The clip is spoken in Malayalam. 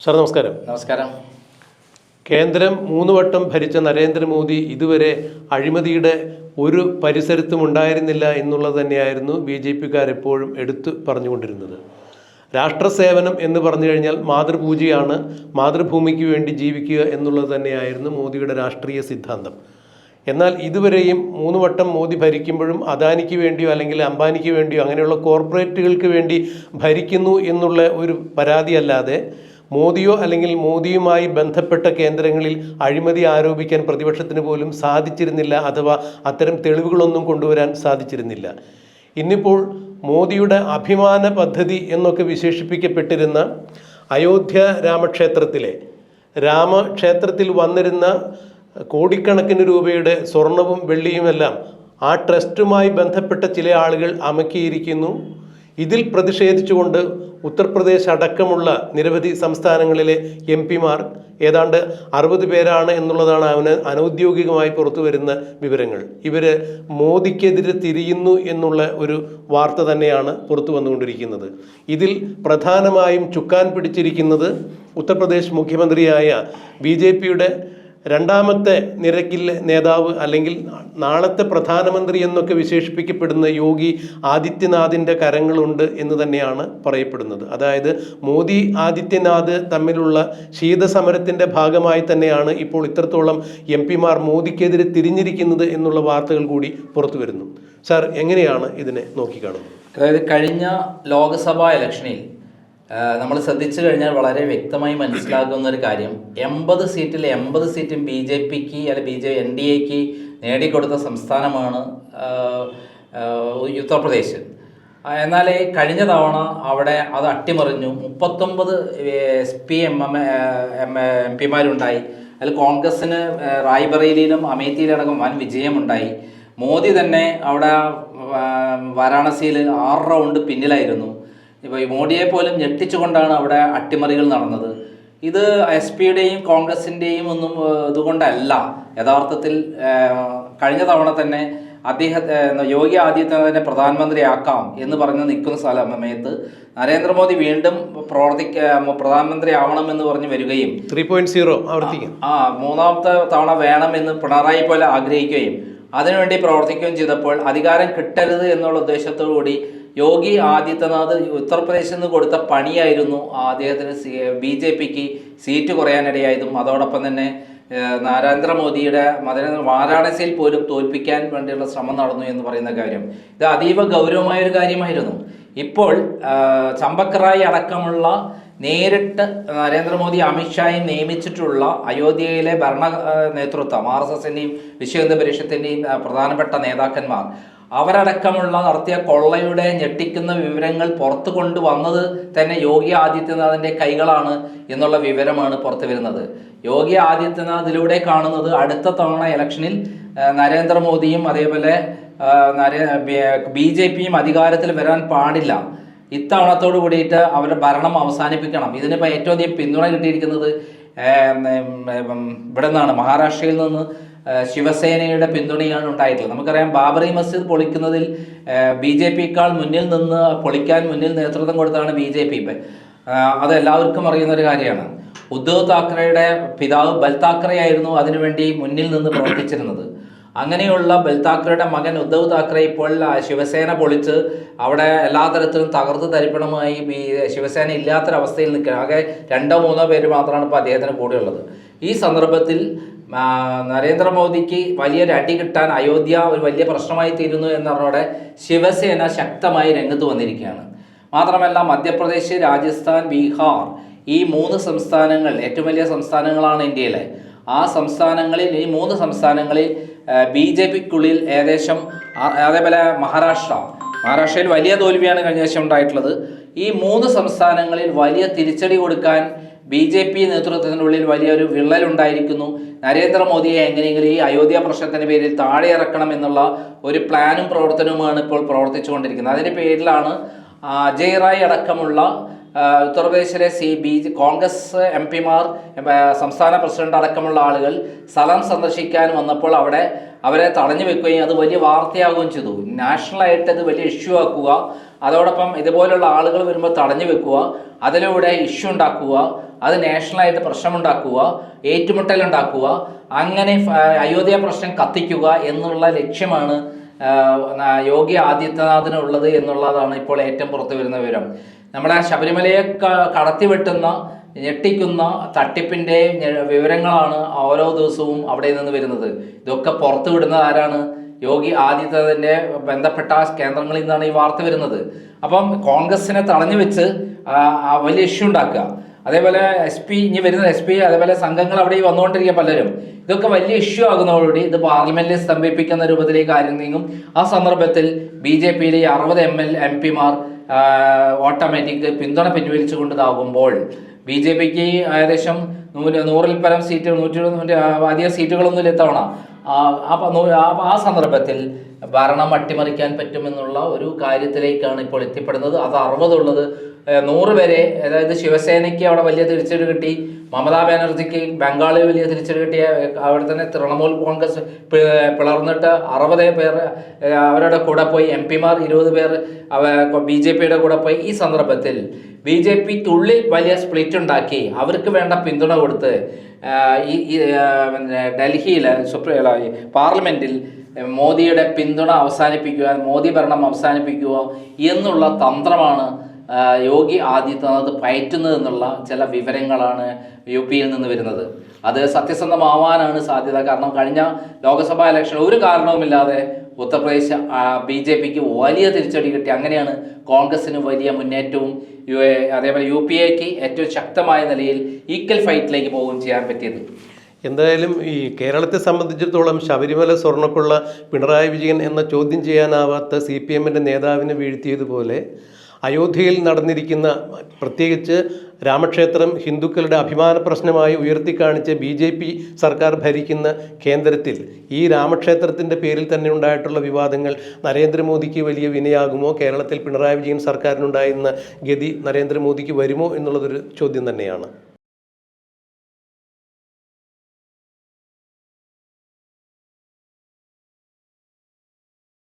സാർ നമസ്കാരം. നമസ്കാരം. കേന്ദ്രം 3 വട്ടം ഭരിച്ച നരേന്ദ്രമോദി ഇതുവരെ അഴിമതിയുടെ ഒരു പരിസരത്തും ഉണ്ടായിരുന്നില്ല എന്നുള്ളത് തന്നെയായിരുന്നു BJPക്കാർ എപ്പോഴും എടുത്തു പറഞ്ഞുകൊണ്ടിരുന്നത്. രാഷ്ട്രസേവനം എന്ന് പറഞ്ഞു കഴിഞ്ഞാൽ മാതൃപൂജയാണ്, മാതൃഭൂമിക്ക് വേണ്ടി ജീവിക്കുക എന്നുള്ളത് തന്നെയായിരുന്നു മോദിയുടെ രാഷ്ട്രീയ സിദ്ധാന്തം. എന്നാൽ ഇതുവരെയും 3 വട്ടം മോദി ഭരിക്കുമ്പോഴും അദാനിക്ക് വേണ്ടിയോ അല്ലെങ്കിൽ അംബാനിക്ക് വേണ്ടിയോ അങ്ങനെയുള്ള കോർപ്പറേറ്റുകൾക്ക് വേണ്ടി ഭരിക്കുന്നു എന്നുള്ള ഒരു പരാതിയല്ലാതെ മോദിയോ അല്ലെങ്കിൽ മോദിയുമായി ബന്ധപ്പെട്ട കേന്ദ്രങ്ങളിൽ അഴിമതി ആരോപിക്കാൻ പ്രതിപക്ഷത്തിന് പോലും സാധിച്ചിരുന്നില്ല, അഥവാ അത്തരം തെളിവുകളൊന്നും കൊണ്ടുവരാൻ സാധിച്ചിരുന്നില്ല. ഇന്നിപ്പോൾ മോദിയുടെ അഭിമാന പദ്ധതി എന്നൊക്കെ വിശേഷിപ്പിക്കപ്പെട്ടിരുന്ന അയോധ്യ രാമക്ഷേത്രത്തിൽ വന്നിരുന്ന കോടിക്കണക്കിന് രൂപയുടെ സ്വർണവും വെള്ളിയുമെല്ലാം ആ ട്രസ്റ്റുമായി ബന്ധപ്പെട്ട ചില ആളുകൾ അമക്കിയിരിക്കുന്നു. ഇതിൽ പ്രതിഷേധിച്ചുകൊണ്ട് ഉത്തർപ്രദേശ് അടക്കമുള്ള നിരവധി സംസ്ഥാനങ്ങളിലെ MP-മാർ ഏതാണ്ട് 60 പേരാണ് എന്നുള്ളതാണ് അനൗദ്യോഗികമായി പുറത്തു വരുന്ന വിവരങ്ങൾ. ഇവർ മോദിക്കെതിരെ തിരിയുന്നു എന്നുള്ള ഒരു വാർത്ത തന്നെയാണ് പുറത്തു വന്നുകൊണ്ടിരിക്കുന്നത്. ഇതിൽ പ്രധാനമായും ചുക്കാൻ പിടിച്ചിരിക്കുന്നത് ഉത്തർപ്രദേശ് മുഖ്യമന്ത്രിയായ BJPയുടെ രണ്ടാമത്തെ നിരക്കിലെ നേതാവ് അല്ലെങ്കിൽ നാളത്തെ പ്രധാനമന്ത്രി എന്നൊക്കെ വിശേഷിപ്പിക്കപ്പെടുന്ന യോഗി ആദിത്യനാഥിൻ്റെ കരങ്ങളുണ്ട് എന്ന് തന്നെയാണ് പറയപ്പെടുന്നത്. അതായത് മോദി ആദിത്യനാഥ് തമ്മിലുള്ള ശീതസമരത്തിൻ്റെ ഭാഗമായി തന്നെയാണ് ഇപ്പോൾ ഇത്രത്തോളം MP-മാർ മോദിക്കെതിരെ തിരിഞ്ഞിരിക്കുന്നത് എന്നുള്ള വാർത്തകൾ കൂടി പുറത്തു വരുന്നു. സാർ, എങ്ങനെയാണ് ഇതിനെ നോക്കിക്കാണുന്നത്? അതായത് കഴിഞ്ഞ ലോക്സഭാ ഇലക്ഷനിൽ നമ്മൾ ശ്രദ്ധിച്ചു കഴിഞ്ഞാൽ വളരെ വ്യക്തമായി മനസ്സിലാകുന്ന ഒരു കാര്യം, 80 സീറ്റിൽ 80 സീറ്റും BJPക്ക് അല്ലെങ്കിൽ NDAക്ക് നേടിക്കൊടുത്ത സംസ്ഥാനമാണ് ഉത്തർപ്രദേശ്. എന്നാൽ കഴിഞ്ഞ തവണ അവിടെ അത് അട്ടിമറിഞ്ഞു. 39 MP-മാരുണ്ടായി. അതിൽ കോൺഗ്രസ്സിന് റായ്ബറേലിയിലും അമേത്തിയിലടക്കം വൻ വിജയമുണ്ടായി. മോദി തന്നെ അവിടെ വാരാണസിയിൽ 6 റൗണ്ട് പിന്നിലായിരുന്നു. ഇപ്പോൾ മോഡിയെ പോലും ഞെട്ടിച്ചുകൊണ്ടാണ് അവിടെ അട്ടിമറികൾ നടന്നത്. ഇത് SP-യുടെയും കോൺഗ്രസിൻ്റെയും ഒന്നും ഇതുകൊണ്ടല്ല. യഥാർത്ഥത്തിൽ കഴിഞ്ഞ തവണ തന്നെ യോഗി ആദിത്യനാഥിനെ പ്രധാനമന്ത്രിയാക്കാം എന്ന് പറഞ്ഞ് നിൽക്കുന്ന സമയത്ത് നരേന്ദ്രമോദി വീണ്ടും പ്രധാനമന്ത്രി ആവണമെന്ന് പറഞ്ഞ് വരികയും 3.0 മൂന്നാമത്തെ തവണ വേണമെന്ന് പിണറായി പോലെ ആഗ്രഹിക്കുകയും അതിനുവേണ്ടി പ്രവർത്തിക്കുകയും ചെയ്തപ്പോൾ അധികാരം കിട്ടരുത് എന്നുള്ള ഉദ്ദേശത്തോടു കൂടി യോഗി ആദിത്യനാഥ് ഉത്തർപ്രദേശിൽ നിന്ന് കൊടുത്ത പണിയായിരുന്നു അദ്ദേഹത്തിന് BJPക്ക് സീറ്റ് കുറയാനിടയായതും അതോടൊപ്പം തന്നെ നരേന്ദ്രമോദിയുടെ വാരാണസിയിൽ പോലും തോൽപ്പിക്കാൻ വേണ്ടിയുള്ള ശ്രമം നടന്നു എന്ന് പറയുന്ന കാര്യം. ഇത് അതീവ ഗൗരവമായൊരു കാര്യമായിരുന്നു. ഇപ്പോൾ ചമ്പക് റായ് അടക്കമുള്ള നേരിട്ട് നരേന്ദ്രമോദി അമിത്ഷായും നിയമിച്ചിട്ടുള്ള അയോധ്യയിലെ ഭരണ നേതൃത്വം RSSൻ്റെയും വിശ്വ ഹിന്ദു പരിഷത്തിൻ്റെയും പ്രധാനപ്പെട്ട നേതാക്കന്മാർ അവരടക്കമുള്ള നടത്തിയ കൊള്ളയുടെ ഞെട്ടിക്കുന്ന വിവരങ്ങൾ പുറത്തു കൊണ്ടുവന്നത് തന്നെ യോഗി ആദിത്യനാഥിൻ്റെ കൈകളാണ് എന്നുള്ള വിവരമാണ് പുറത്തു വരുന്നത്. യോഗി ആദിത്യനാഥിലൂടെ കാണുന്നത് അടുത്ത തവണ ഇലക്ഷനിൽ നരേന്ദ്രമോദിയും അതേപോലെ BJPയും അധികാരത്തിൽ വരാൻ പാടില്ല. ഇത്തവണത്തോട് കൂടിയിട്ട് അവരുടെ ഭരണം അവസാനിപ്പിക്കണം. ഇതിനിപ്പോൾ ഏറ്റവും അധികം പിന്തുണ കിട്ടിയിരിക്കുന്നത് ഇവിടെ നിന്നാണ്, മഹാരാഷ്ട്രയിൽ നിന്ന് ശിവസേനയുടെ പിന്തുണയാണ് ഉണ്ടായിട്ടുള്ളത്. നമുക്കറിയാം, ബാബറി മസ്ജിദ് പൊളിക്കുന്നതിൽ BJPക്കാൾ പൊളിക്കാൻ മുന്നിൽ നേതൃത്വം കൊടുത്താണ് BJP. അത് എല്ലാവർക്കും അറിയുന്ന ഒരു കാര്യമാണ്. ഉദ്ധവ് താക്കറെയുടെ പിതാവ് ബൽ താക്കറെ ആയിരുന്നു അതിനുവേണ്ടി മുന്നിൽ നിന്ന് പ്രവർത്തിച്ചിരുന്നത്. അങ്ങനെയുള്ള ബൽ താക്കറയുടെ മകൻ ഉദ്ധവ് താക്കറെ ഇപ്പോൾ ശിവസേന പൊളിച്ച് അവിടെ എല്ലാ തരത്തിലും തകർത്ത് തരിപ്പണമായി ശിവസേന ഇല്ലാത്തൊരവസ്ഥയിൽ നിൽക്കുക. ആകെ 2-3 പേര് മാത്രമാണ് ഇപ്പോൾ അദ്ദേഹത്തിന് കൂടെയുള്ളത്. ഈ സന്ദർഭത്തിൽ നരേന്ദ്രമോദിക്ക് വലിയൊരു അടി കിട്ടാൻ അയോധ്യ ഒരു വലിയ പ്രശ്നമായി തീരുന്നു എന്നതോടെ ശിവസേന ശക്തമായി രംഗത്ത് വന്നിരിക്കുകയാണ്. മാത്രമല്ല, മധ്യപ്രദേശ്, രാജസ്ഥാൻ, ബീഹാർ ഈ 3 സംസ്ഥാനങ്ങൾ ഏറ്റവും വലിയ സംസ്ഥാനങ്ങളാണ് ഇന്ത്യയിലെ. ആ സംസ്ഥാനങ്ങളിൽ ഈ 3 സംസ്ഥാനങ്ങളിൽ BJPക്കുള്ളിൽ ഏകദേശം, അതേപോലെ മഹാരാഷ്ട്രയിൽ വലിയ തോൽവിയാണ് കഴിഞ്ഞ വർഷം ഉണ്ടായിട്ടുള്ളത്. ഈ 3 സംസ്ഥാനങ്ങളിൽ വലിയ തിരിച്ചടി കൊടുക്കാൻ BJP നേതൃത്വത്തിനുള്ളിൽ വലിയൊരു വിള്ളലുണ്ടായിരിക്കുന്നു. നരേന്ദ്രമോദിയെ എങ്ങനെയെങ്കിലും ഈ അയോധ്യ പ്രശ്നത്തിൻ്റെ പേരിൽ താഴെ ഇറക്കണം എന്നുള്ള ഒരു പ്ലാനും പ്രവർത്തനവുമാണ് ഇപ്പോൾ പ്രവർത്തിച്ചുകൊണ്ടിരിക്കുന്നത്. അതിൻ്റെ പേരിലാണ് അജയ് റായ് അടക്കമുള്ള ഉത്തർപ്രദേശിലെ കോൺഗ്രസ് MP-മാർ, സംസ്ഥാന പ്രസിഡന്റ് അടക്കമുള്ള ആളുകൾ സ്ഥലം സന്ദർശിക്കാൻ വന്നപ്പോൾ അവരെ തടഞ്ഞു വെക്കുകയും അത് വലിയ വാർത്തയാകുകയും ചെയ്തു. നാഷണലായിട്ട് അത് വലിയ ഇഷ്യൂ ആക്കുക, അതോടൊപ്പം ഇതുപോലുള്ള ആളുകൾ വരുമ്പോൾ തടഞ്ഞു വെക്കുക, അതിലൂടെ ഇഷ്യൂ ഉണ്ടാക്കുക, അത് നാഷണലായിട്ട് പ്രശ്നമുണ്ടാക്കുക, ഏറ്റുമുട്ടലുണ്ടാക്കുക, അങ്ങനെ അയോധ്യ പ്രശ്നം കത്തിക്കുക എന്നുള്ള ലക്ഷ്യമാണ് യോഗി ആദിത്യനാഥിനുള്ളത് എന്നുള്ളതാണ് ഇപ്പോൾ ഏറ്റവും പുറത്തു വരുന്ന വിവരം. നമ്മളെ ശബരിമലയെ കടത്തിവെട്ടുന്ന ഞെട്ടിക്കുന്ന തട്ടിപ്പിൻ്റെ വിവരങ്ങളാണ് ഓരോ ദിവസവും അവിടെ നിന്ന് വരുന്നത്. ഇതൊക്കെ പുറത്തു വിടുന്നത് ആരാണ്? യോഗി ആദിത്യനാഥിൻ്റെ ബന്ധപ്പെട്ട കേന്ദ്രങ്ങളിൽ നിന്നാണ് ഈ വാർത്ത വരുന്നത്. അപ്പം കോൺഗ്രസിനെ തടഞ്ഞു വെച്ച് വലിയ ഇഷ്യൂ ഉണ്ടാക്കുക, അതേപോലെ SP ഇനി വരുന്ന SP അതേപോലെ സംഘങ്ങൾ അവിടെ വന്നുകൊണ്ടിരിക്കുക പലരും. ഇതൊക്കെ വലിയ ഇഷ്യൂ ആകുന്നതോടുകൂടി ഇത് പാർലമെന്റിൽ സ്തംഭിപ്പിക്കുന്ന രൂപത്തിലേക്ക് കാര്യം നീങ്ങും. ആ സന്ദർഭത്തിൽ BJPയിലെ 60 MP-മാർ ഓട്ടോമാറ്റിക് പിന്തുണ പിൻവലിച്ചുകൊണ്ടതാകുമ്പോൾ BJPക്ക് ഏകദേശം 100-ൽ പരം സീറ്റുകൾ, 120 അധികം സീറ്റുകളൊന്നും ഇത്തവണ. ആ സന്ദർഭത്തിൽ ഭരണം അട്ടിമറിക്കാൻ പറ്റുമെന്നുള്ള ഒരു കാര്യത്തിലേക്കാണ് ഇപ്പോൾ എത്തിപ്പെടുന്നത്. അത് 60 ഉള്ളത് 100 വരെ, അതായത് ശിവസേനയ്ക്ക് അവിടെ വലിയ തിരിച്ചടി കിട്ടി, മമതാ ബാനർജിക്ക് ബംഗാളിൽ വലിയ തിരിച്ചടി കിട്ടിയ, അവിടെ തന്നെ തൃണമൂൽ കോൺഗ്രസ് പിളർന്നിട്ട് 60 പേർ അവരുടെ കൂടെ പോയി, MP-മാർ 20 പേർ BJPയുടെ കൂടെ പോയി. ഈ സന്ദർഭത്തിൽ BJP തുള്ളിൽ വലിയ സ്പ്ലിറ്റ് ഉണ്ടാക്കി അവർക്ക് വേണ്ട പിന്തുണ കൊടുത്ത് ഡൽഹിയിൽ പാർലമെന്റിൽ മോദിയുടെ പിന്തുണ അവസാനിപ്പിക്കുക, മോദി ഭരണം അവസാനിപ്പിക്കുക എന്നുള്ള തന്ത്രമാണ് യോഗി ആദിത്യനാഥ് പയറ്റുന്നത് എന്നുള്ള ചില വിവരങ്ങളാണ് UPയിൽ നിന്ന് വരുന്നത്. അത് സത്യസന്ധമാവാനാണ് സാധ്യത. കാരണം കഴിഞ്ഞ ലോക്സഭാ ഇലക്ഷൻ ഒരു കാരണവുമില്ലാതെ ഉത്തർപ്രദേശ് BJPക്ക് വലിയ തിരിച്ചടി കിട്ടി. അങ്ങനെയാണ് കോൺഗ്രസിന് വലിയ മുന്നേറ്റവും അതേപോലെ UPAക്ക് ഏറ്റവും ശക്തമായ നിലയിൽ ഈക്വൽ ഫൈറ്റിലേക്ക് പോവുകയും ചെയ്യാൻ പറ്റിയത്. എന്തായാലും ഈ കേരളത്തെ സംബന്ധിച്ചിടത്തോളം ശബരിമല സ്വർണ്ണക്കൊള്ള പിണറായി വിജയൻ എന്ന ചോദ്യം ചെയ്യാനാവാത്ത CPMൻ്റെ നേതാവിനെ വീഴ്ത്തിയതുപോലെ അയോധ്യയിൽ നടന്നിരിക്കുന്ന, പ്രത്യേകിച്ച് രാമക്ഷേത്രം ഹിന്ദുക്കളുടെ അഭിമാന പ്രശ്നമായി ഉയർത്തിക്കാണിച്ച് BJP സർക്കാർ ഭരിക്കുന്ന കേന്ദ്രത്തിൽ ഈ രാമക്ഷേത്രത്തിൻ്റെ പേരിൽ തന്നെ ഉണ്ടായിട്ടുള്ള വിവാദങ്ങൾ നരേന്ദ്രമോദിക്ക് വലിയ വിനയാകുമോ? കേരളത്തിൽ പിണറായി വിജയൻ സർക്കാരിനുണ്ടായിരുന്ന ഗതി നരേന്ദ്രമോദിക്ക് വരുമോ എന്നുള്ളതൊരു ചോദ്യം തന്നെയാണ്.